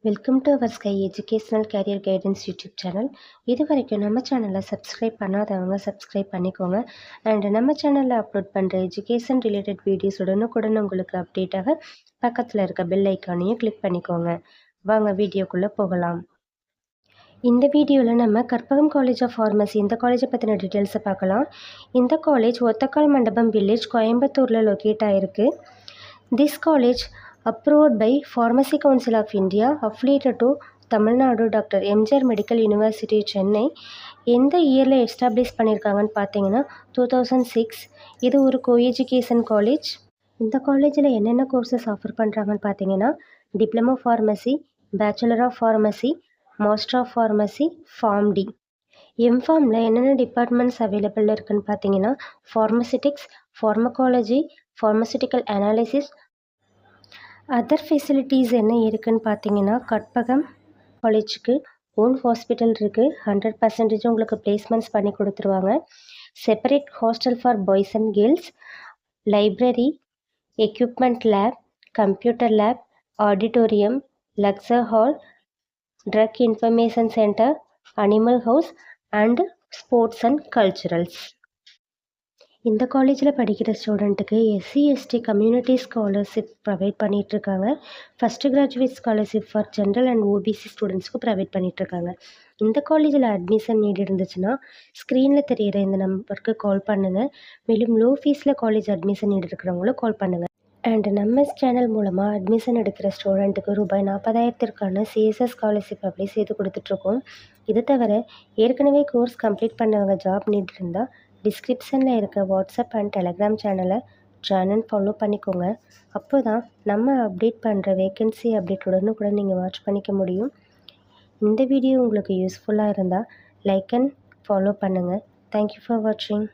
Welcome to our sky educational career guidance YouTube channel. இது வரைக்கும் நம்ம சேனலை சப்ஸ்கிரைப் பண்ணாதவங்க சப்ஸ்கிரைப் பண்ணிக்கோங்க. அண்ட் நம்ம சேனலில் அப்லோட் பண்ணுற எஜுகேஷன் ரிலேட்டட் வீடியோஸ் உடனுக்குடன் உங்களுக்கு அப்டேட்டாக பக்கத்தில் இருக்க பெல் ஐக்கானையும் கிளிக் பண்ணிக்கோங்க. வாங்க வீடியோக்குள்ளே போகலாம். இந்த வீடியோவில் நம்ம கற்பகம் காலேஜ் ஆஃப் ஃபார்மசி இந்த காலேஜை பற்றின டீட்டெயில்ஸை பார்க்கலாம். இந்த காலேஜ் ஒத்தக்கால் மண்டபம் வில்லேஜ், கோயம்புத்தூரில் லொக்கேட் ஆகிருக்கு. This college approved by Pharmacy Council of India, affiliated to Tamil Nadu Dr. MGR Medical University, Chennai. எந்த இயரில் எஸ்டாப்ளிஷ் பண்ணியிருக்காங்கன்னு பார்த்தீங்கன்னா 2006. இது ஒரு கோஎஜுகேஷன் காலேஜ். இந்த காலேஜில் என்னென்ன கோர்சஸ் ஆஃபர் பண்ணுறாங்கன்னு பார்த்தீங்கன்னா diploma pharmacy, bachelor of pharmacy, master of pharmacy, pharm D. எம்ஃபார்மில் என்னென்ன டிபார்ட்மெண்ட்ஸ் அவைலபிள் இருக்குன்னு பார்த்தீங்கன்னா pharmaceutics, pharmacology, pharmaceutical analysis. Other facilities என்ன இருக்குதுன்னு பார்த்தீங்கன்னா கற்பகம் காலேஜுக்கு ஓன் ஹாஸ்பிட்டல் இருக்குது. 100% உங்களுக்கு பிளேஸ்மெண்ட்ஸ் பண்ணி கொடுத்துருவாங்க. Separate hostel for boys and girls, library, equipment lab, computer lab, auditorium, lecture hall, drug information centre, animal house and sports and culturals. இந்த காலேஜில் படிக்கிற ஸ்டூடெண்ட்டுக்கு SC/ST கம்யூனிட்டி ஸ்காலர்ஷிப் ப்ரொவைட் பண்ணிகிட்ருக்காங்க. First graduate scholarship for general and OBC ஸ்டூடெண்ட்ஸ்க்கு provide பண்ணிகிட்ருக்காங்க. இந்த காலேஜில் admission NEET இருந்துச்சுன்னா ஸ்க்ரீனில் தெரிகிற இந்த நம்பருக்கு கால் பண்ணுங்கள். மேலும் லோ ஃபீஸில் காலேஜ் அட்மிஷன் நீட் இருக்கிறவங்களும் கால் பண்ணுங்கள். அண்ட் நம்ம சேனல் மூலமாக அட்மிஷன் எடுக்கிற ஸ்டூடெண்ட்டுக்கு ரூபாய் 40,000க்கான CSS ஸ்காலர்ஷிப் அப்ளை செய்து கொடுத்துட்ருக்கோம். இது தவிர ஏற்கனவே கோர்ஸ் கம்ப்ளீட் பண்ணவங்க ஜாப் நீட் இருந்தால் டிஸ்கிரிப்ஷனில் இருக்க வாட்ஸ்அப் அண்ட் டெலகிராம் சேனலை ஜாயின் அண்ட் ஃபாலோ பண்ணிக்கோங்க. அப்போ தான் நம்ம அப்டேட் பண்ணுற வேக்கன்சி அப்டேட் உடனுக்குடன் நீங்கள் வாட்ச் பண்ணிக்க முடியும். இந்த வீடியோ உங்களுக்கு யூஸ்ஃபுல்லாக இருந்தால் லைக் அண்ட் ஃபாலோ பண்ணுங்கள். தேங்க்யூ ஃபார் வாட்சிங்.